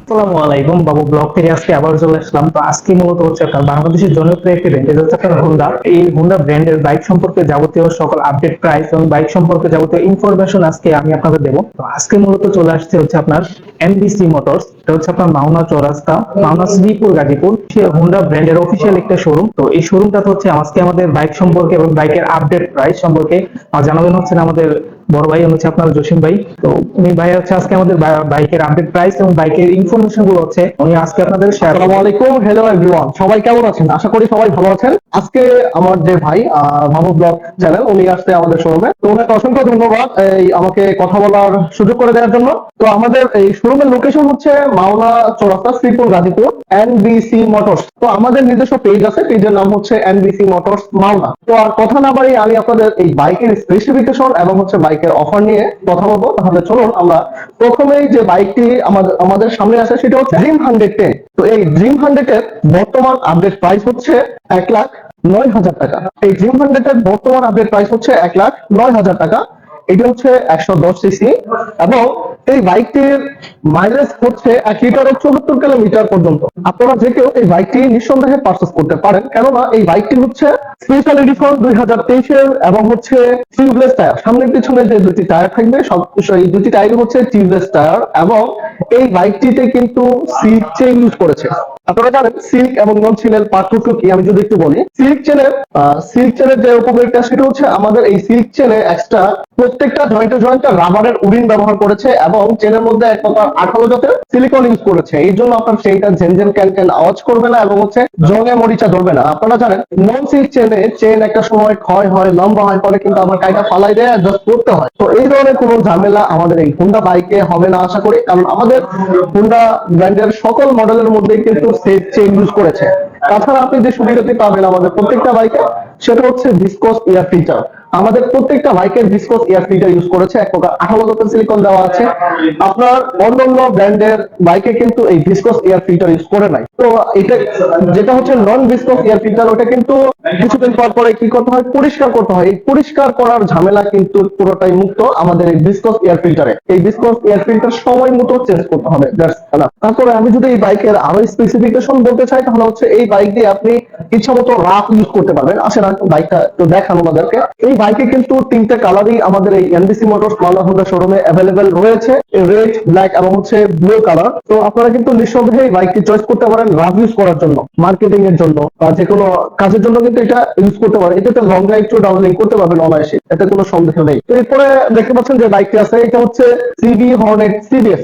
আসসালামু আলাইকুম, বাবু ব্লগ থেকে আজকে আবার চলে আসলাম। তো আজকে মূলত হচ্ছে আপনার বাংলাদেশের জনপ্রিয় একটি ব্র্যান্ড, এটা হচ্ছে আপনার হোন্ডা। এই হোন্ডা ব্র্যান্ডের বাইক সম্পর্কে যাবতীয় সকল আপডেট প্রাইস এবং বাইক সম্পর্কে যাবতীয় ইনফরমেশন আজকে আমি আপনাদের দেবো। তো আজকে মূলত চলে আসছে হচ্ছে আপনার এনবিসি মোটরস। এটা হচ্ছে আপনার মাওনা চৌরাস্তা, মাওনা শ্রীপুর, গাজীপুর। হোন্ডা ব্র্যান্ডের অফিসিয়াল একটা শোরুম। তো এই শোরুমটা হচ্ছে আজকে আমাদের বাইক সম্পর্কে এবং বাইকের আপডেট প্রাইস সম্পর্কে জানাবেন হচ্ছেন আমাদের বড় ভাই হচ্ছে আপনার জসিম ভাই। তো উনি ভাই হচ্ছে আজকে আমাদের বাইকের আপডেট প্রাইস এবং বাইকের ইনফরমেশন গুলো হচ্ছে উনি আজকে আপনাদের শেয়ার। আসসালামু আলাইকুম, হ্যালো এভরিওয়ান, সবাই কেমন আছেন? আশা করি সবাই ভালো আছেন। আজকে আমার যে ভাই বাবু ব্লগ চ্যানেল, উনি আসছে আমাদের শোরুমে। তো ওনাকে অসংখ্য ধন্যবাদ এই আমাকে কথা বলার সুযোগ করে দেওয়ার জন্য। তো আমাদের এই শোরুমের লোকেশন হচ্ছে মাওনা চৌরাস্তা, শ্রীপুর, গাজীপুর, এনবিসি মোটরস। তো আমাদের নিজস্ব পেজ আছে, পেজের নাম হচ্ছে এনবিসি মোটরস মাওনা। তো আর কথা না বাড়িয়ে আমি আপনাদের এই বাইকের স্পেসিফিকেশন এবং হচ্ছে বাইকের অফার নিয়ে কথা বলবো। তাহলে চলুন আমরা প্রথমেই যে বাইকটি আমাদের সামনে আছে সেটা হচ্ছে ড্রিম 110। তো এই ড্রিম 100 এর বর্তমান আপডেট প্রাইস হচ্ছে 1,09,000 টাকা। এই ড্রিম 100 এর বর্তমান আপডেট প্রাইস হচ্ছে 1,09,000 টাকা। এটি হচ্ছে 110 সিসি এবং এই বাইকটির মাইলেজ হচ্ছে 1 লিটারের 74 কিলোমিটার পর্যন্ত। আপনারা যে কেউ এই বাইকটি নিঃসন্দেহে পারচেজ করতে পারেন, কেননা এই বাইকটি হচ্ছে স্পেশাল এডিশন 2023 এর এবং হচ্ছে টিউবলেস টায়ার। সামনে পিছনে যে দুটি টায়ার থাকবে এই দুটি টায়ার হচ্ছে টিউবলেস টায়ার এবং এই বাইকটিতে কিন্তু সিট চেইন ইউজ করেছে। আপনারা জানেন সিল্ক এবং নন সিল্কের পার্থক্য কি, আমি যদি একটু বলি। সিল্ক চেনের যে উপকারিতা সেটা হচ্ছে আমাদের এই সিল্ক চেনে এক্সট্রা প্রত্যেকটা জয়েন্টে রাবারের উরিন ব্যবহার করেছে এবং চেনের মধ্যে এক প্রকার 18 জাতের সিলিকন ইউজ করেছে। এই জন্য আপনার সেইটা ঝেনঝেন ক্যান আওয়াজ করবে না এবং হচ্ছে জঙে মরিচা ধরবে না। আপনারা জানেন নন সিল্ক চেন একটা সময় ক্ষয় হয়, লম্বা হয়, পরে কিন্তু আমার কাইটা ফালাই দেয়, অ্যাডজাস্ট করতে হয়। তো এই ধরনের কোনো ঝামেলা আমাদের এই হোন্ডা বাইকে হবে না আশা করি, কারণ আমাদের হোন্ডা ব্র্যান্ডের সকল মডেলের মধ্যে কিন্তু সেট চেইন ইউজ করেছে। তাছাড়া আপনি যে সুবিধাটি পাবেন আমাদের প্রত্যেকটা বাইকে সেটা হচ্ছে ভিসকস এয়ার ফিল্টার। আমাদের প্রত্যেকটা বাইকের ভিসকস এয়ার ফিল্টার ইউজ করেছে, এক প্রকার 18 জাতের সিলিকন দেওয়া আছে। আপনার অন্যান্য ব্র্যান্ডের বাইকে কিন্তু এই ভিসকস এয়ার ফিল্টার ইউজ করে নাই। তো এটা যেটা হচ্ছে নন ভিসকস এয়ার ফিল্টার, ওটা কিন্তু কিছুদিন পর পরে কি করতে হয়, পরিষ্কার করতে হয়। এই পরিষ্কার করার ঝামেলা কিন্তু পুরোটাই মুক্ত আমাদের এই ভিসকস এয়ার ফিল্টারে। এই ভিসকস এয়ার ফিল্টার সময় মতো চেঞ্জ করতে হবে। তারপরে আমি যদি এই বাইকের আরো স্পেসিফিকেশন বলতে চাই, তাহলে হচ্ছে এই বাইক দিয়ে আপনি ইচ্ছা মতো রাফ ইউজ করতে পারবেন। আসেন বাইকটা তো দেখান আমাদেরকে। এই বাইকে কিন্তু 3টে কালারই আমাদের এই এনবিসি মোটরস মাওনা হোন্ডা শোরুমে অ্যাভেলেবেল রয়েছে, রেড, ব্ল্যাক এবং হচ্ছে ব্লু কালার। তো আপনারা কিন্তু নিঃসন্দেহে এই বাইকটি চয়েস করতে পারেন রাফ ইউজ করার জন্য, মার্কেটিং এর জন্য বা যে কোনো কাজের জন্য কিন্তু এটা ইউজ করতে পারেন। এটাতে লং ড্রাইভ টু ডাউনলিং করতে পারবেন অনায়াসে, এতে কোনো সন্দেহ নেই। তো এরপরে দেখতে পাচ্ছেন যে বাইকটি আছে, এটা হচ্ছে সিবি হর্নেট সিবিএস।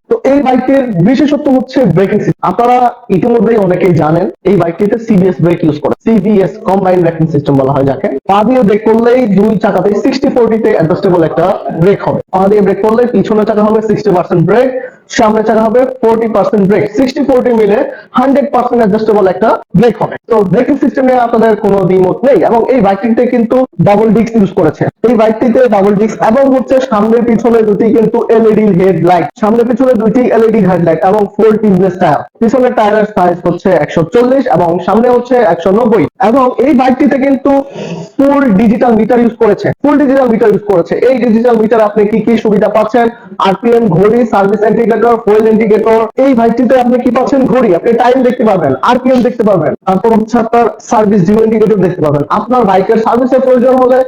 তো এই বাইকের বিশেষত্ব হচ্ছে ব্রেকিং সিস্টেম। আপনারা ইতিমধ্যেই অনেকেই জানেন এই বাইকটিতে সিবিএস ব্রেক ইউজ করে, সিবিএস কম্বাইন্ড ব্রেকিং সিস্টেম বলা হয় যাকে। পা দিয়ে ব্রেক করলেই দুই চাকাতে 60-40 তে অ্যাডজাস্টেবল একটা ব্রেক হবে। পা দিয়ে ব্রেক করলে পিছনের চাকা হবে 60% ব্রেক, সামনের চাকা হবে 40% ব্রেক। 60-40 মিলে 100% অ্যাডজাস্টেবল একটা ব্রেক হবে। তো ব্রেকিং সিস্টেমে আপনাদের কোনো দ্বিমত নেই। এবং এই বাইকটিতে কিন্তু ডাবল ডিস্ক ইউজ করেছে। এই বাইকটিতে ডাবল ডিস্ক এবং হচ্ছে সামনে পিছনে দুটি কিন্তু এলইডি হেডলাইট, সামনে পিছনে দুটি এলইডি হেডলাইট এবং ফুল টিউবলেস টায়ার। পিছনের টায়ারের সাইজ হচ্ছে 140 এবং সামনে হচ্ছে 190। এবং এই বাইকটিতে কিন্তু ফুল ডিজিটাল মিটার ইউজ করেছে। এই ডিজিটাল মিটার আপনি কি কি সুবিধা পাচ্ছেন? আরপিএম ঘড়ি, সার্ভিস ইন্ডিকেটর, ফুয়েল ইন্ডিকেটর। এই বাইকটিতে আপনি কি পাচ্ছেন? ঘড়ি, আপনি টাইম দেখতে পাবেন, আরপিএম দেখতে পাবেন, তারপর হচ্ছে আপনার সার্ভিস ডিউ ইন্ডিকেটর দেখতে পাবেন। আপনার বাইকের সার্ভিসের প্রয়োজন হলে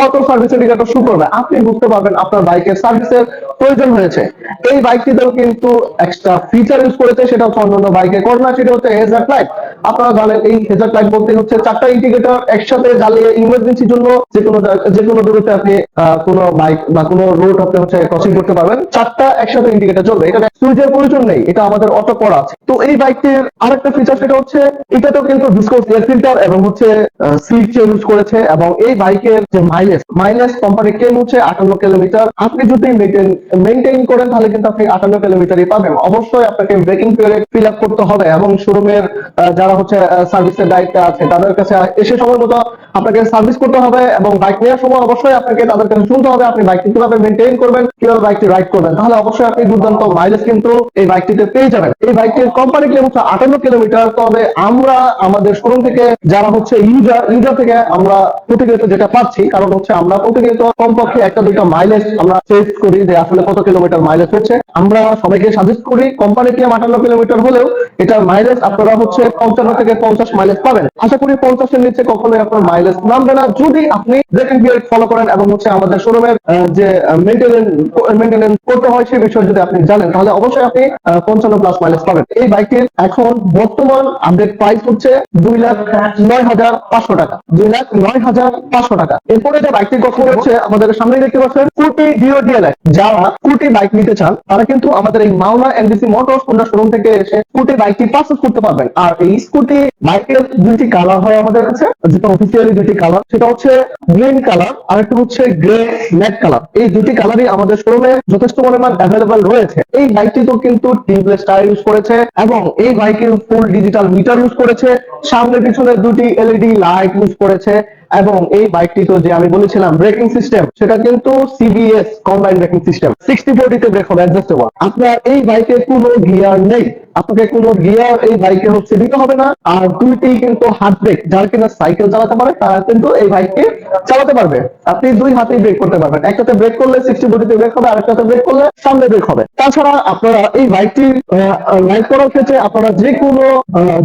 অটো সার্ভিস ইন্ডিকেটর শো করবে, আপনি বুঝতে পারবেন আপনার বাইকের সার্ভিসের প্রয়োজন হয়েছে। এই বাইকটিতেও কিন্তু এক্সট্রা ফিচার ইউজ করেছে, সেটা হচ্ছে অন্যান্য বাইকে করে না, সেটা হচ্ছে হেজার্ড লাইট। আপনারা জানেন এই হেজার্ড লাইট বলতে হচ্ছে 4টা ইন্ডিকেটর একসাথে জ্বালিয়ে ইমার্জেন্সির জন্য যে কোনো দূরত্বে আপনি কোনো বাইক বা কোনো রোড আপনি হচ্ছে ক্রসিং করতে পারবেন, 4টা একসাথে ইন্ডিকেটর জ্বলবে। এটা সুইচের প্রয়োজন নেই, এটা আমাদের অটো করা আছে। তো এই বাইকটির আরেকটা ফিচার সেটা হচ্ছে এটাতেও কিন্তু ভিসকস এয়ার ফিল্টার এবং হচ্ছে সিট চেইন ইউজ করেছে। এবং এই বাইকের যে মাইলেজ কোম্পানি ক্লেম হচ্ছে 58 কিলোমিটার। আপনি যদি মেইনটেইন করেন তাহলে কিন্তু আপনি 58 কিলোমিটারই পাবেন। অবশ্যই আপনাকে ব্রেকিং পিরিয়ড ফিল আপ করতে হবে এবং শোরুমের যারা হচ্ছে সার্ভিসের দায়িত্বে আছে তাদের কাছে এসে সময় মতো আপনাকে সার্ভিস করতে হবে এবং বাইক নেওয়ার সময় অবশ্যই আপনাকে তাদের কাছে শুনতে হবে আপনি বাইকটি কিভাবে মেইনটেইন করবেন, কিভাবে বাইকটি রাইড করবেন। তাহলে অবশ্যই আপনি দুর্দান্ত মাইলেজ কিন্তু এই বাইকটিতে পেয়ে যাবেন। এই বাইকটির কোম্পানি ক্লেম হচ্ছে 58 কিলোমিটার। তবে আমরা আমাদের শোরুম থেকে যারা হচ্ছে ইউজার থেকে আমরা প্রতিনিয়ত যেটা পাচ্ছি, কারণ হচ্ছে আমরা প্রতিনিয়ত কমপক্ষে একটা দুইটা মাইলেজ আমরা টেস্ট করি যে আসলে কত কিলোমিটার মাইলেজ হচ্ছে। আমরা সবাইকে সাজেস্ট করি কোম্পানি ক্লেম 58 কিলোমিটার হলেও এটার মাইলেজ আপনারা হচ্ছে 55 থেকে 50 মাইলেজ পাবেন। আশা করি 50-এর নিচে কখনোই আপনার মাইলেজ নামবে না, যদি আপনি ব্রেকিং পিরিয়ড ফলো করেন এবং হচ্ছে আমাদের শোরুমের যে মেইনটেনেন্স করতে হয় সেই বিষয়ে যদি আপনি জানেন, তাহলে অবশ্যই আপনি 55+ মাইলেজ পাবেন। এই বাইকটির এখন বর্তমান আপডেট প্রাইস হচ্ছে 2,09,500 টাকা, 2,09,500 টাকা। এরপরে যে বাইকটির কথা হচ্ছে আমাদের সামনে দেখতে পাচ্ছেন স্কুটি ডিও ডিএলএক্স। যারা স্কুটি বাইক নিতে চান তারা কিন্তু আমাদের এই Mawna NDC motors Honda showroom থেকে এসে স্কুটি বাইকটি পারচেজ করতে পারবেন। আর এই স্কুটি বাইকের দুইটি কালার হয় আমাদের কাছে, যেটা অফিসিয়ালি দুইটি কালার, সেটা হচ্ছে গ্রিন কালার আর একটা হচ্ছে গ্রে ম্যাট কালার। এই দুটি কালারই আমাদের শোরুমে যথেষ্ট পরিমাণ অ্যাভেলেবল রয়েছে। এই বাইকটি তো কিন্তু টিউবলেস টায়ার ইউজ করেছে এবং এই বাইকের ফুল ডিজিটাল মিটার ইউজ করেছে, সামনে পিছনে দুটি এলইডি লাইট ইউজ করেছে এবং এই বাইকটি তো যে আমি বলেছিলাম ব্রেকিং সিস্টেম, সেটা কিন্তু সিবিএস কম্বাইন্ড ব্রেকিং সিস্টেম, 60/40 তে ব্রেক হবে অ্যাডজাস্টেবল। আপনার এই বাইকে কোনো গিয়ার নেই, আপনাকে কোনো গিয়ার এই বাইকে হচ্ছে দিতে হবে না। আর দুইটি কিন্তু হাত ব্রেক, যারা কিনা সাইকেল চালাতে পারে তারা কিন্তু এই বাইককে চালাতে পারবে। আপনি দুই হাতেই ব্রেক করতে পারবেন, একটাতে ব্রেক করলে 60/40 তে ব্রেক হবে, আরেকটাতে ব্রেক করলে সামনে ব্রেক হবে। তাছাড়া আপনারা এই বাইকটি রাইড করার ক্ষেত্রে আপনারা যে কোনো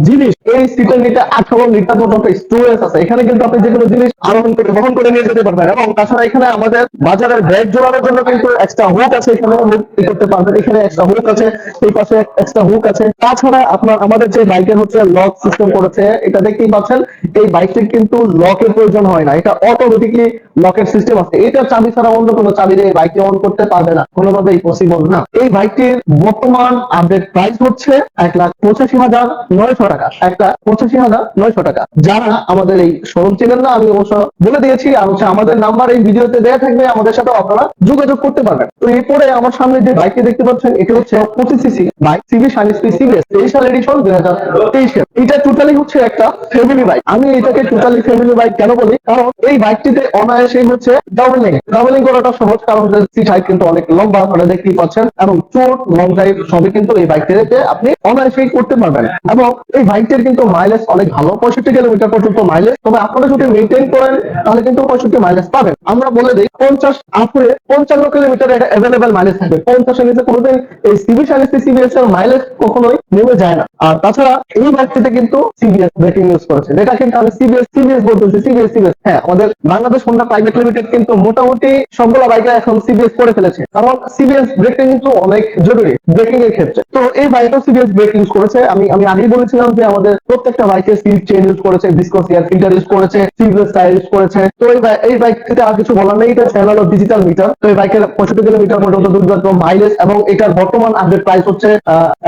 জিনিস, এই সিটের নিচে 18 লিটার পর্যন্ত স্টোরেজ আছে, এখানে কিন্তু আপনি যে কোনো জিনিস আরোহণ করে বহন করে নিয়ে যেতে পারবেন। এবং তাছাড়া এখানে আমাদের বাজারের ব্রেক জোড়ানোর জন্য কিন্তু এক্সট্রা হুক আছে, এখানে হুক করতে পারবেন, এখানে এক্সট্রা হুক আছে, এই পাশে এক্সট্রা হুক আছে। তাছাড়া আপনার আমাদের যে বাইকের হচ্ছে লক সিস্টেম করেছে, এটা দেখতেই পাচ্ছেন, এই বাইকটির কিন্তু লকের প্রয়োজন হয় না, এটা অটোমেটিকলি লকের সিস্টেম আছে। এটা চাবি ছাড়া অন্য কোনো চাবি দিয়ে বাইকটি অন করতে পারবে না, কোনোভাবেই পসিবল না। এই বাইকটির বর্তমান আপডেট প্রাইস হচ্ছে 1,85,900 টাকা, 1,85,900 টাকা। যারা আমাদের এই শোরুম চিনেন না, আমি অবশ্য বলে দিয়েছি, আর হচ্ছে আমাদের নাম্বার এই ভিডিওতে দেওয়া থাকবে, আমাদের সাথে আপনারা যোগাযোগ করতে পারবেন। তো এরপরে আমার সামনে যে বাইকটি দেখতে পাচ্ছেন, এটা হচ্ছে 25 সিসি বাইক, সিবি শাইনিস্পি সিবিএস 23 সাল এডিশন 2023। এটা টোটালি হচ্ছে একটা ফ্যামিলি বাইক। আমি এটাকে টোটালি ফ্যামিলি বাইক কেন বলি, কারণ এই বাইকটিতে অনায়াসে হচ্ছে ডাবলিং করাটা সহজ, কারণ সিট হাইট কিন্তু অনেক লম্বা, আপনারা দেখতেই পাচ্ছেন, এবং চোট লং ড্রাইভ সবই কিন্তু এই বাইকটিতে আপনি অনায়াসেই করতে পারবেন। এবং এই বাইকটির কিন্তু মাইলেজ অনেক ভালো, 65 কিলোমিটার পর্যন্ত মাইলেজ। তবে আপনারা যদি মেইনটেইন করেন তাহলে কিন্তু 65 মাইলেজ পাবেন। আমরা বলে দিই 50 আপরে 55 কিলোমিটার এটা অ্যাভেলেবল মাইলেজ থাকবে। 50 এর নিচে কোনোদিন এই সিবি শাইনিস্পি সিবিএস এর মাইলেজ কখনোই নেমে যায় না। আর তাছাড়া এই বাইকটিতে কিন্তু সিবিএস ব্রেকিং ইউজ করেছে, যেটা কিন্তু আমি সিবিএস বলতেছি, সিবিএস। হ্যাঁ, আমাদের বাংলাদেশ হোন্ডা প্রাইভেট লিমিটেড কিন্তু মোটামুটি সবগুলো বাইকে এখন সিবিএস করে ফেলেছে, কারণ সিবিএস ব্রেকিং কিন্তু অনেক জরুরি ব্রেকিং এর ক্ষেত্রে। তো এই বাইকটা সিবিএস ব্রেক ইউজ করেছে। আমি আগেই বলেছিলাম যে আমাদের প্রত্যেকটা বাইকে সিট চেঞ্জ ইউজ করেছে, ডিসকস এয়ার ফিল্টার ইউজ করেছে, টিউবলেস টায়ার ইউজ করেছে। তো এই বাইকটিতে আর কিছু বলার নেই, এটা চ্যানেল ডিজিটাল মিটার। তো এই বাইকের 65 কিলোমিটার পর্যন্ত দুর্দান্ত মাইলেজ, এবং এটার বর্তমান আপডেট প্রাইস হচ্ছে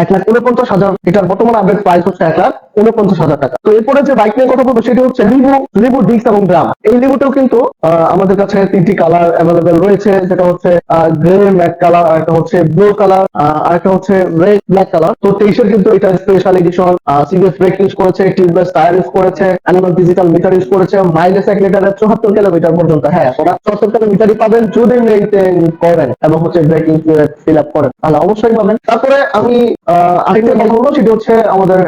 1,49,000। এটার বর্তমান আপডেট প্রাইস হচ্ছে 1,49,000 টাকা। তো এরপরে যে বাইক নিয়ে কথা বলবো সেটি হচ্ছে লিভো ডিস্ক এবং ড্রাম। এই লিভোটাও কিন্তু আমাদের কাছে 3টি কালার অ্যাভেলেবেল রয়েছে, যেটা হচ্ছে গ্রে ম্যাট কালার, আর একটা হচ্ছে ব্লু কালার, আর একটা হচ্ছে রেড ব্ল্যাক কালার। তো 23 এর কিন্তু এটা special edition, CBS brake use করেছে, টিউবলেস টায়ার ইউজ করেছে, অ্যানালগ ডিজিটাল মিটার ইউজ করেছে, মাইলেজ 1 লিটারে 74 কিলোমিটার পর্যন্ত। হ্যাঁ, আপনারা 74 কিলোমিটারই পাবেন যদি মেইনটেইন করেন এবং হচ্ছে ব্রেকিং পিরিয়ড ফিল আপ করেন, তাহলে অবশ্যই পাবেন। তারপরে আমি আরেকটা কথা বলবো, সেটা হচ্ছে আমাদের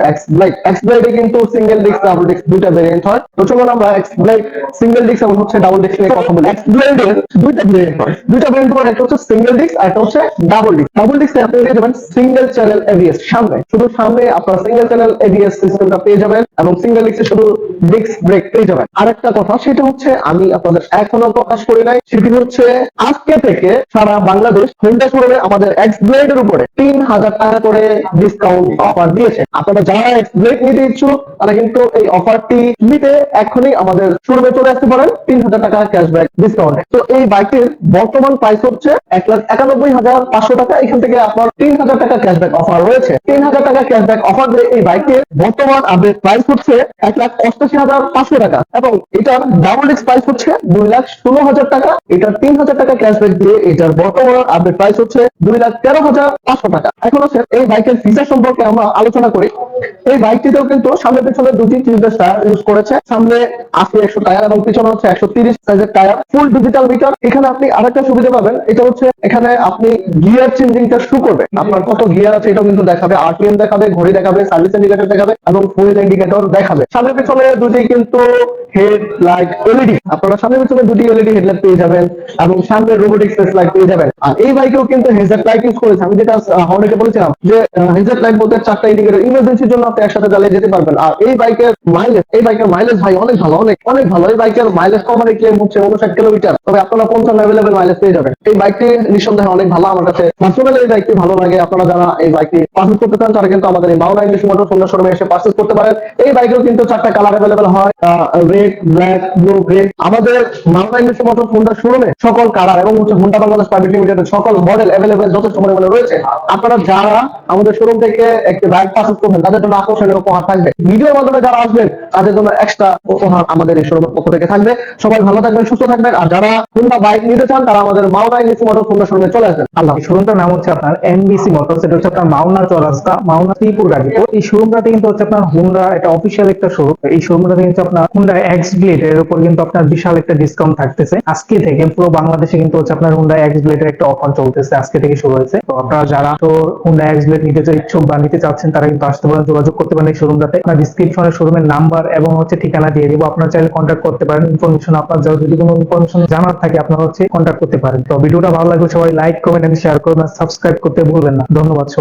XBlade কিন্তু সিঙ্গেল ডিস্ক ডাবল ডিস্ক দুইটা ভেরিয়েন্ট হয়। তো চলুন আমরা XBlade সিঙ্গেল ডিস্ক এবং হচ্ছে ডাবল ডিস্ক নিয়ে কথা বলি। XBlade এর দুইটা ভেরিয়েন্ট হয়, একটা হচ্ছে সিঙ্গেল ডিস্ক আর একটা হচ্ছে ডাবল ডিস্ক। ডাবল ডিস্কে আপনি পেয়ে যাবেন সিঙ্গেল চ্যানেল এবিএস, শুধু সামনে আপনার সিঙ্গেল চ্যানেল এবিএস সিস্টেমটা পেয়ে যাবেন, এবং সিঙ্গেল ডিস্কে শুধু ডিস্ক ব্রেক পেয়ে যাবেন। আরেকটা কথা, সেটা হচ্ছে আমি আপনাদের এখনো প্রকাশ করি নাই, সেটি হচ্ছে আজকে থেকে সারা বাংলাদেশ হোন্ডা শোরুমে আমাদের XBlade এর উপরে 3,000 টাকা করে ডিসকাউন্ট অফার দিয়েছে। আপনারা যারা XBlade নিতে ইচ্ছুক তারা কিন্তু এই অফারটি নিতে এখনই আমাদের শোরুমে চলে আসতে পারেন 3,000 টাকা ক্যাশব্যাক ডিসকাউন্টে। তো এই বাইকের বর্তমান প্রাইস হচ্ছে 1,91,500 টাকা। এখান থেকে আপনার 3,000 টাকা ক্যাশব্যাক অফার রয়েছে। 3,000 টাকা ক্যাশব্যাক অফার দিয়ে এই বাইকের বর্তমান আপডেট প্রাইস হচ্ছে 1,88,500 টাকা, এবং এটার ডাবল ডিস্ক প্রাইস হচ্ছে 2,16,000 টাকা। এটার 3,000 টাকা ক্যাশব্যাক দিয়ে এটার বর্তমান আপডেট প্রাইস হচ্ছে 2,13,000 13,500 টাকা। এখন হচ্ছে এই বাইকের ফিচার সম্পর্কে আমরা আলোচনা করি। এই বাইকটিতেও কিন্তু সামনে পিছনে দুটি টিউবলেস টায়ার ইউজ করেছে। সামনে 80-100 টায়ার এবং পিছনে হচ্ছে 130 সাইজের টায়ার, ফুল ডিজিটাল মিটার। এখানে আপনি আরেকটা সুবিধা পাবেন, এটা হচ্ছে এখানে আপনি গিয়ার চেঞ্জিংটা শুরু করবে, আপনার কত গিয়ার আছে এটাও কিন্তু দেখাবে, আরপিএম দেখাবে, ঘড়ি দেখাবে, সার্ভিস ইন্ডিকেটর দেখাবে এবং ফুয়েল ইন্ডিকেটর দেখাবে। সামনে পিছনে দুটি কিন্তু হেডলাইট এলইডি, আপনারা সামনে পিছনে দুটি এলইডি হেডলাইট পেয়ে যাবেন এবং সামনে রোবোটিক ফেস লাইট পেয়ে যাবেন। আর এই বাইকেও কিন্তু হেডলাইট লাইট ইউজ করেছে। আমি যেটা হর্নেটে বলেছিলাম যে হেডলাইট লাইট বলতে 4টা ইন্ডিকেটর, ইমার্জেন্সির জন্য আপনি একসাথে জ্বালিয়ে যেতে পারবেন। আর এই বাইকের মাইলেজ ভাই অনেক ভালো, অনেক ভালো। এই বাইকের মাইলেজ কোম্পানি ক্লেম হচ্ছে 59 কিলোমিটার, তবে আপনারা 55 অ্যাভেলেবল মাইলেজ পেয়ে যাবেন। এই বাইকটি নিঃসন্দেহে অনেক ভালো, আমার কাছে পার্সোনালি এই বাইকটি ভালো লাগে। আপনারা যারা এই বাইকটি পারচেজ করতে চান তারা কিন্তু আমাদের এই মাওনা ইংলিশ মোটর হোন্ডা শোরুমে এসে পারচেজ করতে পারেন। এই বাইকেও কিন্তু 4টা কালার অ্যাভেলেবল হয়, রেড, ব্ল্যাক, ব্লু, গ্রে। আমাদের মাওনা ইংলিশ মোটর হোন্ডা শোরুমে সকল কালার এবং হচ্ছে হোন্ডা বাংলাদেশ প্রাইভেট লিমিটেডের সকল মডেল অ্যাভেলেবল যথেষ্ট পরিমাণে রয়েছে। আপনারা যারা আমাদের শোরুম থেকে একটি বাইক পারচেজ করবেন তাদের জন্য আকর্ষণীয় উপহার থাকবে। ভিডিওর মাধ্যমে যারা আসবেন তাদের জন্য এক্সট্রা উপহার আমাদের এই শোরুমের পক্ষ থেকে থাকবে। সবাই ভালো থাকবেন, সুস্থ থাকবেন। আর যারা হোন্ডা বাইক নিতে চান তারা আমাদের মাওনা ইংলিশ মোটর হোন্ডা শোরুমে চলে আসবেন। আল্লাহ। এই শোরুমটার নাম হচ্ছে আপনার এমবিসি মোটরস, এটা হচ্ছে আপনার মাওনা চৌরাস্তা, মাওনা শ্রীপুর গাজীপুর। এই শোরুমটাতে কিন্তু হচ্ছে আপনার হোন্ডা, এটা অফিসিয়াল একটা শোরুম। এই শোরুমটাতে কিন্তু আপনার হোন্ডা XBlade এর উপর কিন্তু আপনার বিশাল একটা ডিসকাউন্ট থাকতেছে। আজকে থেকে পুরো বাংলাদেশে কিন্তু হচ্ছে আপনার হোন্ডা XBlade এর একটা অফার চলতেছে, আজকে থেকে শুরু হয়েছে। তো আপনারা যারা তো হোন্ডা XBlade নিতে ইচ্ছুক বা নিতে চাচ্ছেন তারা কিন্তু আসতে পারেন, যোগাযোগ করতে পারেন এই শোরুমটাতে। আপনার ডিসক্রিপশনে শোরুমের নাম্বার এবং হচ্ছে ঠিকানা দিয়ে দিব, আপনারা চাইলে কন্ট্যাক্ট করতে পারেন। ইনফরমেশন আপনার যদি কোনো ইনফরমেশন জানার থাকে আপনারা হচ্ছে কন্ট্যাক্ট করতে পারেন। তো ভিডিওটা ভালো লাগলে সবাই লাইক, কমেন্ট এন্ড শেয়ার করবেন, সাবস্ক্রাইব করতে ভুলবেন না। ধন্যবাদ সবাই।